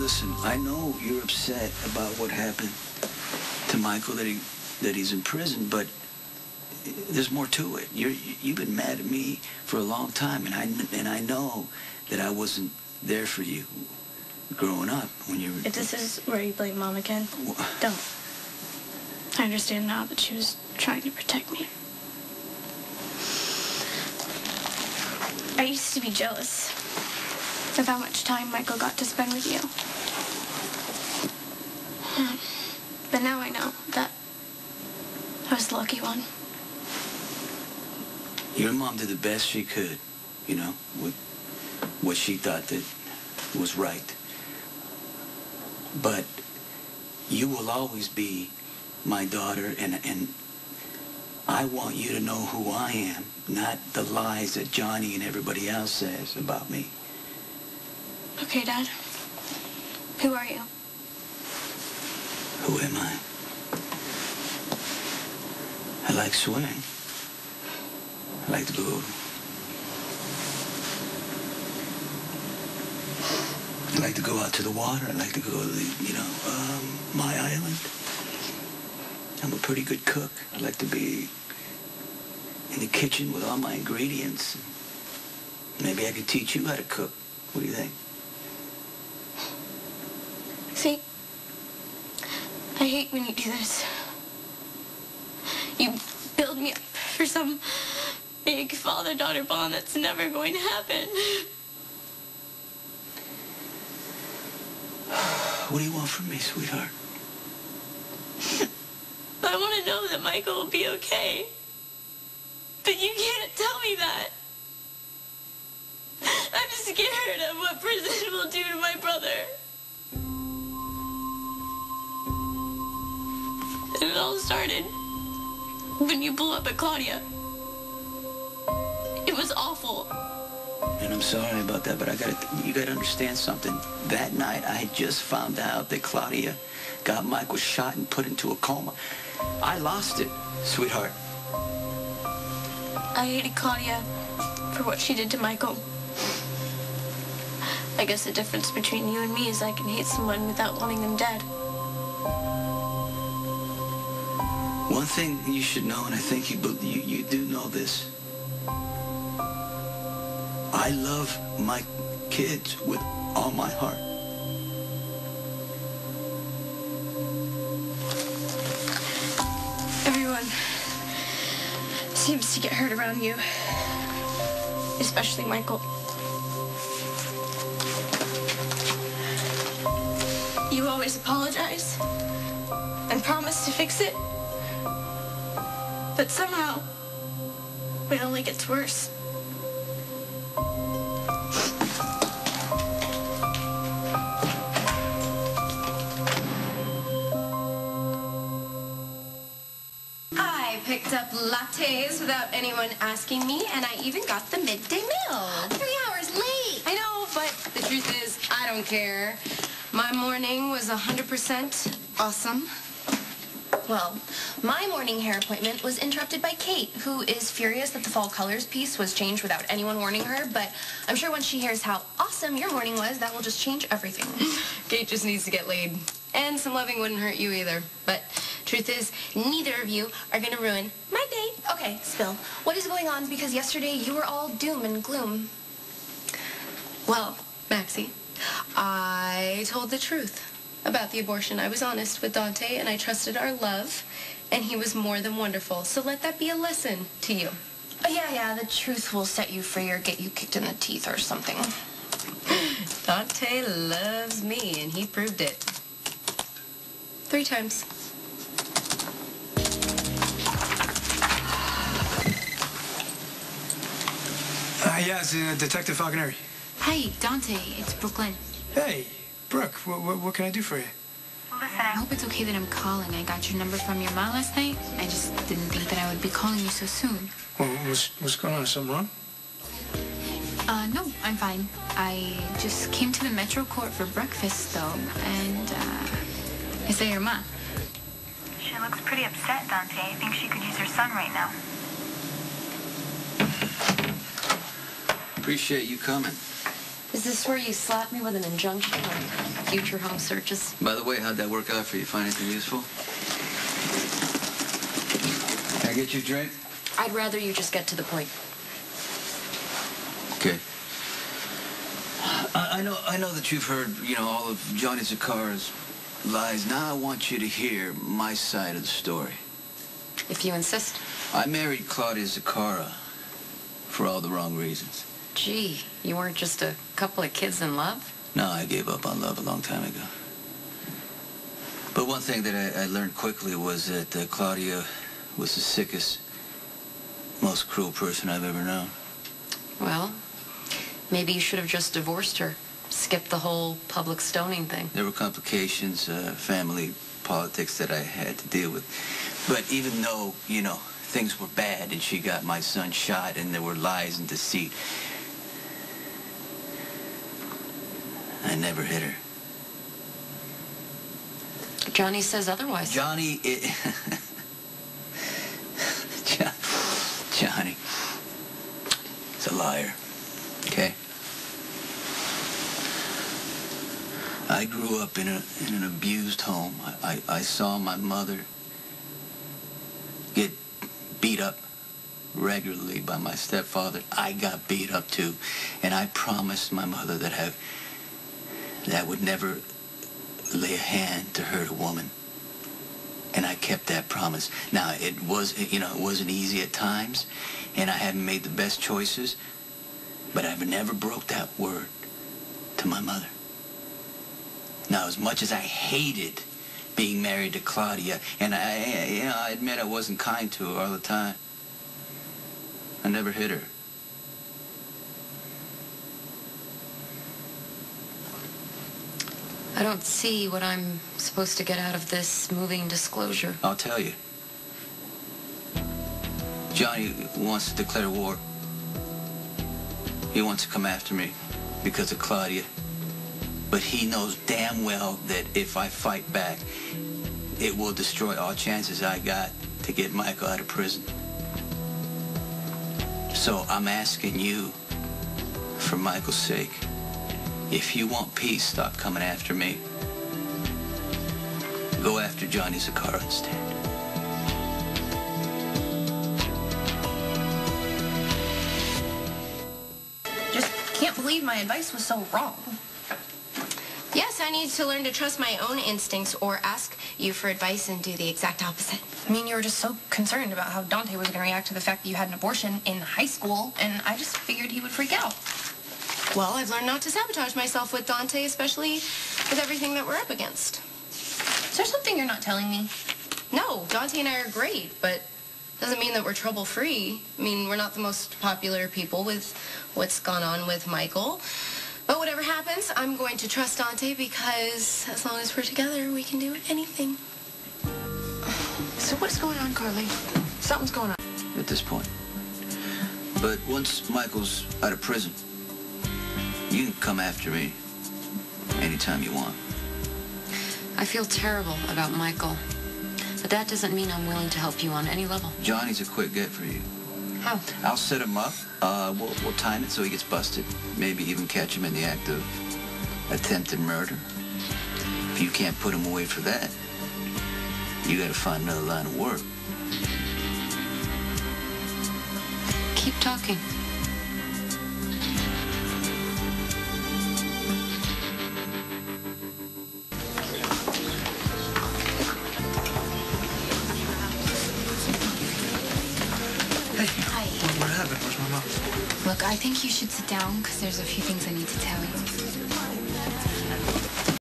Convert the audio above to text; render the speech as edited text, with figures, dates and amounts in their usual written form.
Listen, I know you're upset about what happened to Michael, that he's in prison, but there's more to it. You've been mad at me for a long time, and I know that I wasn't there for you growing up when you were... If this is where you blame Mom again, don't. I understand now that she was trying to protect me. I used to be jealous of how much time Michael got to spend with you. But now I know that I was the lucky one. Your mom did the best she could, you know, with what she thought that was right. But you will always be my daughter, and I want you to know who I am, not the lies that Johnny and everybody else says about me. Okay, Dad. Who are you? Who am I? I like swimming. I like to go... I like to go out to the water. I like to go to the, my island. I'm a pretty good cook. I like to be in the kitchen with all my ingredients. Maybe I could teach you how to cook. What do you think? See, I hate when you do this. You build me up for some big father-daughter bond that's never going to happen. What do you want from me, sweetheart? I want to know that Michael will be okay. But you can't tell me that. I'm scared of what prison will do to my brother. It all started when you blew up at Claudia. It was awful. And I'm sorry about that, but you gotta understand something. That night, I had just found out that Claudia got Michael shot and put into a coma. I lost it, sweetheart. I hated Claudia for what she did to Michael. I guess the difference between you and me is I can hate someone without wanting them dead. One thing you should know, and I think you do know this, I love my kids with all my heart. Everyone seems to get hurt around you, especially Michael. You always apologize and promise to fix it, but somehow it only gets worse. Picked up lattes without anyone asking me, and I even got the midday meal. 3 hours late. I know, but the truth is, I don't care. My morning was 100% awesome. Well, my morning hair appointment was interrupted by Kate, who is furious that the fall colors piece was changed without anyone warning her, but I'm sure once she hears how awesome your morning was, that will just change everything. Kate just needs to get laid. And some loving wouldn't hurt you either. But truth is, neither of you are going to ruin my day. Okay, Spill, what is going on? Because yesterday you were all doom and gloom. Well, Maxie, I told the truth about the abortion. I was honest with Dante, and I trusted our love, and he was more than wonderful. So let that be a lesson to you. Yeah, the truth will set you free or get you kicked in the teeth or something. Dante loves me, and he proved it. 3 times. Yeah, it's Detective Falconeri. Hi, Dante. It's Brooklyn. Hey, Brooke, what can I do for you? Listen, I hope it's okay that I'm calling. I got your number from your mom last night. I just didn't think that I would be calling you so soon. Well, what's going on? Is something wrong? No, I'm fine. I just came to the Metro Court for breakfast, though, and, is that your mom? She looks pretty upset, Dante. I think she could use her son right now. Appreciate you coming. Is Is this where you slap me with an injunction on future home searches? By the way, how'd that work out for you? Find anything useful? Can I get you a drink? I'd rather you just get to the point. Okay. I know that you've heard, all of Johnny Zakara's lies. Now I want you to hear my side of the story. If you insist. I married Claudia Zakara for all the wrong reasons. Gee, you weren't just a couple of kids in love? No, I gave up on love a long time ago. But one thing that I learned quickly was that Claudia was the sickest, most cruel person I've ever known. Well, maybe you should have just divorced her. Skipped the whole public stoning thing. There were complications, family politics that I had to deal with. But even though, things were bad and she got my son shot and there were lies and deceit, I never hit her. Johnny says otherwise. Johnny, Johnny, he's a liar, okay? I grew up in an abused home. I saw my mother get beat up regularly by my stepfather. I got beat up too. And I promised my mother that I would never lay a hand to hurt a woman. And I kept that promise. Now, it wasn't easy at times, and I haven't made the best choices, but I've never broke that word to my mother. Now, as much as I hated being married to Claudia, and I admit I wasn't kind to her all the time, I never hit her. I don't see what I'm supposed to get out of this moving disclosure. I'll tell you. Johnny wants to declare war. He wants to come after me because of Claudia. But he knows damn well that if I fight back, it will destroy all chances I got to get Michael out of prison. So I'm asking you, for Michael's sake, if you want peace, stop coming after me. Go after Johnny Zakara instead. Just can't believe my advice was so wrong. Yes, I need to learn to trust my own instincts or ask you for advice and do the exact opposite. I mean, you were just so concerned about how Dante was going to react to the fact that you had an abortion in high school, and I just figured he would freak out. Well, I've learned not to sabotage myself with Dante, especially with everything that we're up against. Is there something you're not telling me? No, Dante and I are great, but doesn't mean that we're trouble-free. I mean, we're not the most popular people with what's gone on with Michael. But whatever happens, I'm going to trust Dante because as long as we're together, we can do anything. So what's going on, Carly? Something's going on. At this point. But once Michael's out of prison, you can come after me anytime you want. I feel terrible about Michael, but that doesn't mean I'm willing to help you on any level. Johnny's a quick get for you. How? I'll set him up. We'll time it so he gets busted. Maybe even catch him in the act of attempted murder. If you can't put him away for that, you gotta find another line of work. Keep talking. What happened? Where's my mom? Look, I think you should sit down because there's a few things I need to tell you.